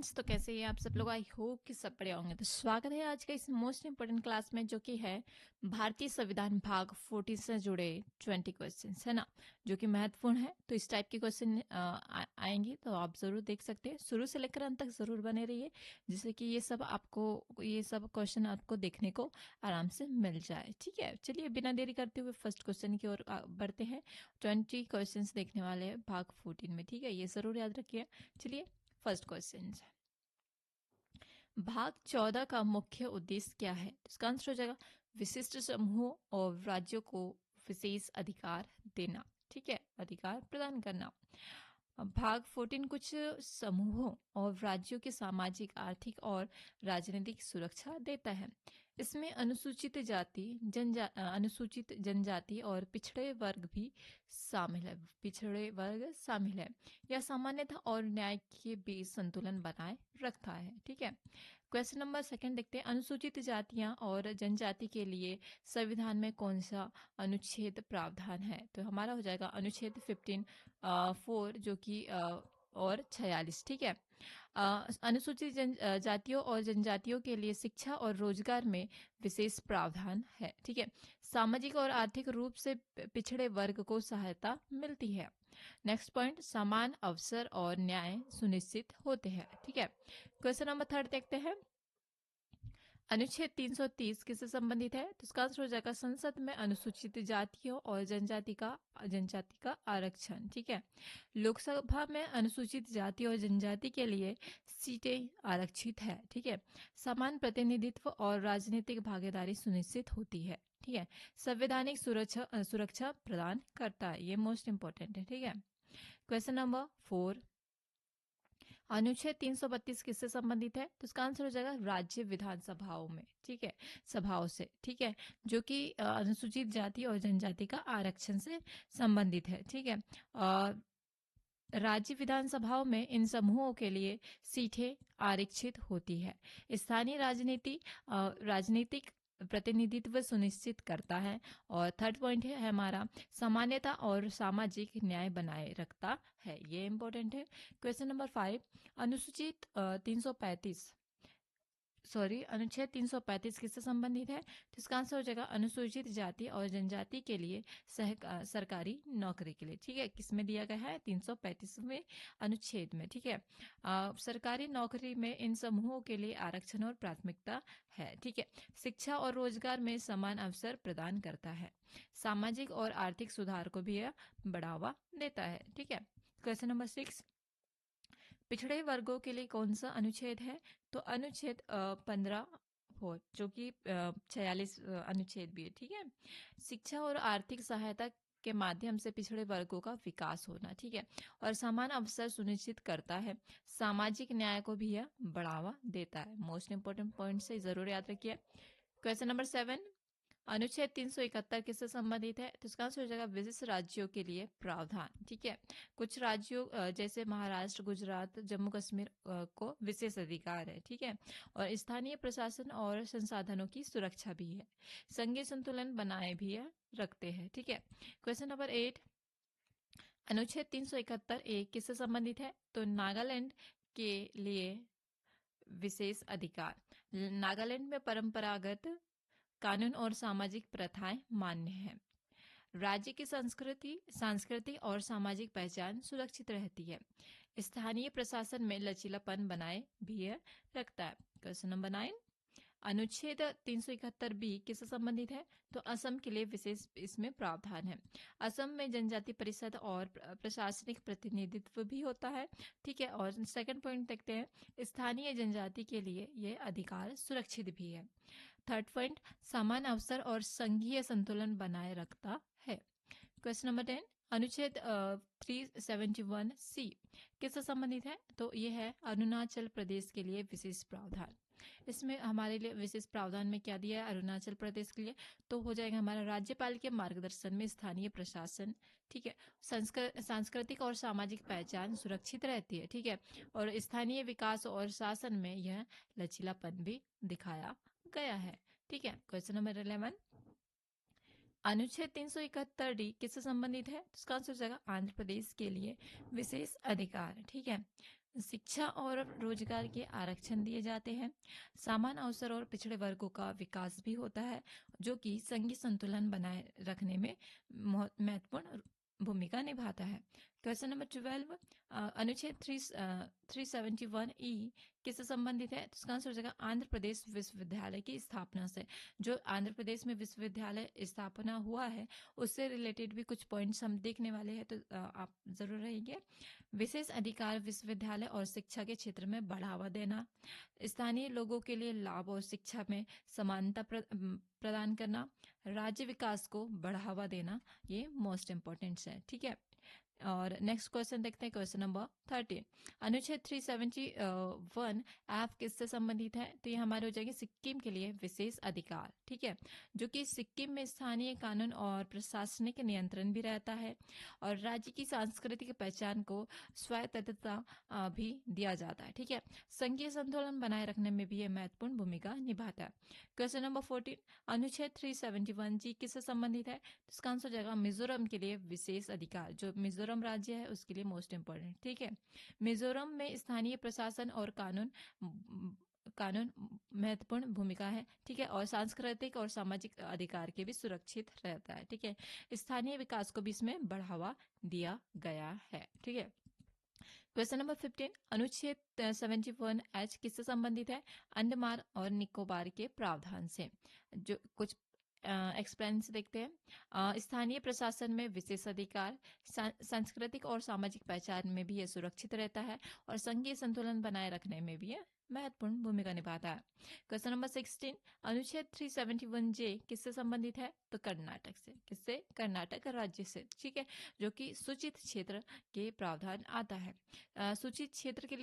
Friends, तो कैसे हैं आप सब लोग। आई होप कि सब बढ़िया होंगे। तो स्वागत है आज का इस मोस्ट इंपोर्टेंट क्लास में, जो कि है भारतीय संविधान भाग 14 से जुड़े 20 क्वेश्चंस, है ना, जो कि महत्वपूर्ण है। तो इस टाइप के क्वेश्चन आएंगे, तो आप जरूर देख सकते हैं। शुरू से लेकर अंत तक जरूर बने रहिए, जिससे कि ये सब क्वेश्चन आपको देखने को आराम से मिल जाए। ठीक है, चलिए बिना देरी करते हुए फर्स्ट क्वेश्चन की ओर बढ़ते हैं। 20 क्वेश्चन देखने वाले हैं भाग 14 में। ठीक है, ये जरूर याद रखिए। चलिए, फर्स्ट क्वेश्चन, भाग 14 का मुख्य उद्देश्य क्या है? तो इसका आंसर हो जाएगा विशिष्ट समूहों और राज्यों को विशेष अधिकार देना। ठीक है, अधिकार प्रदान करना। भाग 14 कुछ समूहों और राज्यों की सामाजिक, आर्थिक और राजनीतिक सुरक्षा देता है। इसमें अनुसूचित जनजाति और पिछड़े वर्ग भी शामिल है। पिछड़े वर्ग शामिल है। यह सामान्यता और न्याय के बीच संतुलन बनाए रखता है। ठीक है, क्वेश्चन नंबर सेकंड देखते हैं। अनुसूचित जातियां और जनजाति के लिए संविधान में कौन सा अनुच्छेद प्रावधान है? तो हमारा हो जाएगा अनुच्छेद 4, जो कि और 46। ठीक है, अनुसूचित जातियों और जनजातियों के लिए शिक्षा और रोजगार में विशेष प्रावधान है। ठीक है, सामाजिक और आर्थिक रूप से पिछड़े वर्ग को सहायता मिलती है। नेक्स्ट पॉइंट, समान अवसर और न्याय सुनिश्चित होते हैं। ठीक है, क्वेश्चन नंबर थर्ड देखते हैं। अनुच्छेद 330 किससे संबंधित है? तो इसका आंसर हो जाएगा संसद में अनुसूचित जातियों और जनजाति का आरक्षण। ठीक है, लोकसभा में अनुसूचित जाति और जनजाति के लिए सीटें आरक्षित है। ठीक है, समान प्रतिनिधित्व और राजनीतिक भागीदारी सुनिश्चित होती है। ठीक है, संवैधानिक सुरक्षा प्रदान करता है। ये मोस्ट इंपॉर्टेंट है। ठीक है, क्वेश्चन नंबर 4, अनुच्छेद 332 किससे संबंधित है? तो इसका आंसर हो जाएगा राज्य विधानसभाओं में। ठीक है, सभाओं से। ठीक है, जो कि अनुसूचित जाति और जनजाति का आरक्षण से संबंधित है। ठीक है, राज्य विधानसभाओं में इन समूहों के लिए सीटें आरक्षित होती है। स्थानीय राजनीतिक प्रतिनिधित्व सुनिश्चित करता है। और थर्ड पॉइंट है हमारा, सामान्यता और सामाजिक न्याय बनाए रखता है। ये इंपॉर्टेंट है। क्वेश्चन नंबर 5, अनुसूचित 335 अनुच्छेद 335 किससे संबंधित है? तो इसका आंसर हो जाएगा अनुसूचित जाति और जनजाति के लिए सरकारी नौकरी के लिए। ठीक है, किसमें दिया गया है? 335वें अनुच्छेद में। ठीक है, सरकारी नौकरी में इन समूहों के लिए आरक्षण और प्राथमिकता है। ठीक है, शिक्षा और रोजगार में समान अवसर प्रदान करता है। सामाजिक और आर्थिक सुधार को भी यह बढ़ावा देता है। ठीक है, क्वेश्चन नंबर 6, पिछड़े वर्गों के लिए कौन सा अनुच्छेद है? तो अनुच्छेद 15 हो, जो कि 46 अनुच्छेद भी है। ठीक है, शिक्षा और आर्थिक सहायता के माध्यम से पिछड़े वर्गों का विकास होना। ठीक है, और समान अवसर सुनिश्चित करता है। सामाजिक न्याय को भी यह बढ़ावा देता है। मोस्ट इंपोर्टेंट पॉइंट से जरूर याद रखिए। क्वेश्चन नंबर 7, अनुच्छेद 371 किससे संबंधित है? तो इसका आंसर हो जाएगा विशिष्ट राज्यों के लिए प्रावधान। ठीक है, कुछ राज्यों जैसे महाराष्ट्र, गुजरात, जम्मू कश्मीर को विशेष अधिकार है। ठीक है, और स्थानीय प्रशासन और संसाधनों की सुरक्षा भी है। संघीय संतुलन बनाए भी रखते हैं। ठीक है, क्वेश्चन नंबर 8, अनुच्छेद 371 किससे संबंधित है? तो नागालैंड के लिए विशेष अधिकार। नागालैंड में परंपरागत कानून और सामाजिक प्रथाएं मान्य हैं। राज्य की सांस्कृतिक और सामाजिक पहचान सुरक्षित रहती है। स्थानीय प्रशासन में लचीलापन बनाए भी रखता है। क्वेश्चन नंबर 9, अनुच्छेद 371 बी किससे संबंधित है? तो असम के लिए विशेष इसमें प्रावधान है। असम में जनजाति परिषद और प्रशासनिक प्रतिनिधित्व भी होता है। ठीक है, और सेकंड पॉइंट देखते हैं, स्थानीय जनजाति के लिए यह अधिकार सुरक्षित भी है। थर्ड पॉइंट, समान अवसर और संघीय संतुलन बनाए रखता है। क्वेश्चन नंबर 10, अनुच्छेद 371 सी किससे संबंधित है? तो यह है अरुणाचल प्रदेश के लिए विशेष प्रावधान। इसमें हमारे लिए विशेष प्रावधान में क्या दिया है अरुणाचल प्रदेश के लिए? तो हो जाएगा हमारा राज्यपाल के मार्गदर्शन में स्थानीय प्रशासन। ठीक है, सांस्कृतिक और सामाजिक पहचान सुरक्षित रहती है। ठीक है, और स्थानीय विकास और शासन में यह लचीलापन भी दिखाया गया है। ठीक है, क्वेश्चन नंबर 11, अनुच्छेद 371 डी किससे संबंधित है? तो इसका आंसर हो जाएगा आंध्र प्रदेश के लिए विशेष अधिकार। ठीक है, शिक्षा और रोजगार के आरक्षण दिए जाते हैं। समान अवसर और पिछड़े वर्गों का विकास भी होता है, जो कि संघीय संतुलन बनाए रखने में महत्वपूर्ण भूमिका निभाता है। क्वेश्चन नंबर 12, अनुच्छेद 371 किससे संबंधित है? तो इसका आंसर हो जाएगा आंध्र प्रदेश विश्वविद्यालय की स्थापना से। जो आंध्र प्रदेश में विश्वविद्यालय स्थापना हुआ है, उससे रिलेटेड भी कुछ पॉइंट्स हम देखने वाले हैं, तो आप जरूर रहेंगे। विशेष अधिकार विश्वविद्यालय और शिक्षा के क्षेत्र में बढ़ावा देना, स्थानीय लोगों के लिए लाभ और शिक्षा में समानता प्रदान करना, राज्य विकास को बढ़ावा देना, ये मोस्ट इंपॉर्टेंट है। ठीक है, और नेक्स्ट क्वेश्चन देखते हैं, क्वेश्चन नंबर 13। अनुच्छेद 371 एफ किससे संबंधित है? तो ये हमारे हो जाएंगे सिक्किम के लिए विशेष अधिकार। ठीक है, जो कि सिक्किम में स्थानीय कानून और प्रशासनिक नियंत्रण भी रहता है, और राज्य की सांस्कृतिक पहचान को स्वायत्तता भी दिया जाता है। ठीक है, संघीय संतुलन बनाए रखने में भी ये महत्वपूर्ण भूमिका निभाता है। क्वेश्चन नंबर 14, अनुच्छेद 371 जी किससे संबंधित है? तो इसका आंसर हो जाएगा मिजोरम के लिए विशेष अधिकार। जो मिजोरम राज्य है उसके लिए मोस्ट इंपॉर्टेंट। ठीक है, मिजोरम में स्थानीय प्रशासन और कानून महत्वपूर्ण भूमिका है। ठीक है, और सांस्कृतिक और सामाजिक अधिकार के भी सुरक्षित रहता है। ठीक है, स्थानीय विकास को भी इसमें बढ़ावा दिया गया है। ठीक है, क्वेश्चन नंबर 15, अनुच्छेद 71 एच किससे संबंधित है? अंडमान और निकोबार के प्रावधान से। जो कुछ एक्सप्लेन देखते हैं। स्थानीय प्रशासन में विशेष अधिकार, सांस्कृतिक और सामाजिक पहचान में भी ये सुरक्षित रहता है, और संघीय संतुलन बनाए रखने में भी ये महत्वपूर्ण भूमिका निभाता है। क्वेश्चन नंबर 16, अनुच्छेद 371 जे किससे संबंधित है? तो कर्नाटक से। किससे? कर्नाटक राज्य से। ठीक है, जो कि सूचित क्षेत्र के प्रावधान आता है। सूचित क्षेत्र के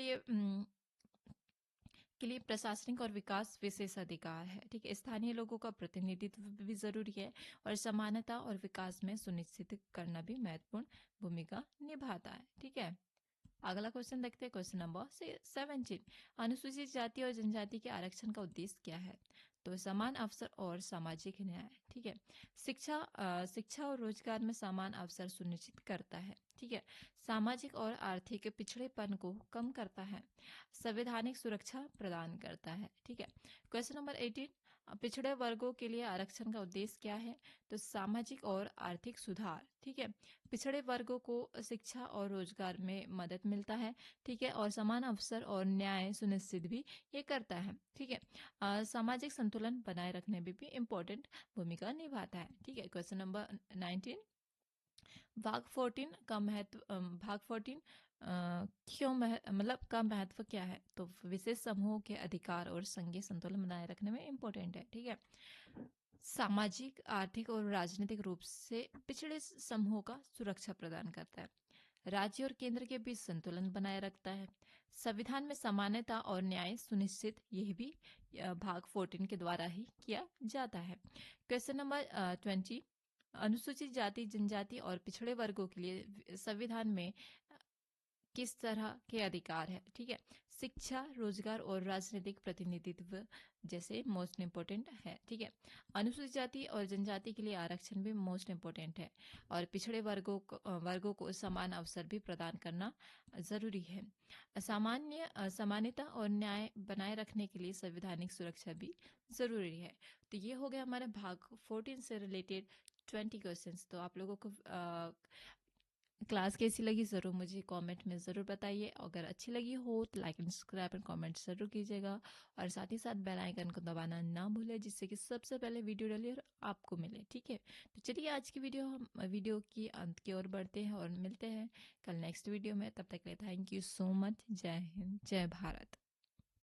लिए प्रशासनिक और विकास विशेष अधिकार है। ठीक है, स्थानीय लोगों का प्रतिनिधित्व भी जरूरी है, और समानता और विकास में सुनिश्चित करना भी महत्वपूर्ण भूमिका निभाता है। ठीक है, अगला क्वेश्चन देखते हैं, क्वेश्चन नंबर 17, अनुसूचित जाति और जनजाति के आरक्षण का उद्देश्य क्या है? तो समान अवसर और सामाजिक न्याय। ठीक है, शिक्षा और रोजगार में समान अवसर सुनिश्चित करता है। ठीक है, सामाजिक और आर्थिक पिछड़ेपन को कम करता है, संवैधानिक सुरक्षा प्रदान करता है। ठीक है, क्वेश्चन नंबर 18, पिछड़े वर्गों के लिए आरक्षण का उद्देश्य क्या है? तो सामाजिक और आर्थिक सुधार। ठीक है, पिछड़े वर्गों को शिक्षा और रोजगार में मदद मिलता है। ठीक है, और समान अवसर और न्याय सुनिश्चित भी ये करता है। ठीक है, सामाजिक संतुलन बनाए रखने में भी इम्पोर्टेंट भूमिका निभाता है। ठीक है, क्वेश्चन नंबर 19, भाग 14 का महत्व, भाग 14 क्यों मतलब का महत्व क्या है? तो विशेष समूहों के अधिकार और संघीय संतुलन बनाए रखने में इम्पोर्टेंट है। ठीक है, सामाजिक, आर्थिक और राजनीतिक रूप से पिछड़े समूहों का सुरक्षा प्रदान करता है, राज्य और केंद्र के बीच संतुलन बनाए रखता है, संविधान में समानता और न्याय सुनिश्चित, यह भी भाग 14 के द्वारा ही किया जाता है। क्वेश्चन नंबर 20, अनुसूचित जाति, जनजाति और पिछड़े वर्गों के लिए संविधान में किस तरह के अधिकार है? ठीक है, शिक्षा, रोजगार और राजनीतिक प्रतिनिधित्व जैसे मोस्ट इम्पोर्टेंट है। ठीक है, अनुसूचित जाति और जनजाति के लिए आरक्षण भी मोस्ट इम्पोर्टेंट है, और पिछड़े वर्गों को समान अवसर भी प्रदान करना जरूरी है। समानता और न्याय बनाए रखने के लिए संवैधानिक सुरक्षा भी जरूरी है। तो ये हो गया हमारे भाग 14 से रिलेटेड 20 क्वेश्चंस। तो आप लोगों को क्लास कैसी लगी ज़रूर मुझे कमेंट में ज़रूर बताइए। अगर अच्छी लगी हो तो like and subscribe and comment ज़रूर कीजिएगा, और साथ ही साथ बेल आइकन को दबाना ना भूलें, जिससे कि सबसे पहले वीडियो डालिए और आपको मिले। ठीक है, तो चलिए आज की वीडियो की अंत की ओर बढ़ते हैं, और मिलते हैं कल नेक्स्ट वीडियो में। तब तक के लिए थैंक यू सो मच। जय हिंद, जय भारत।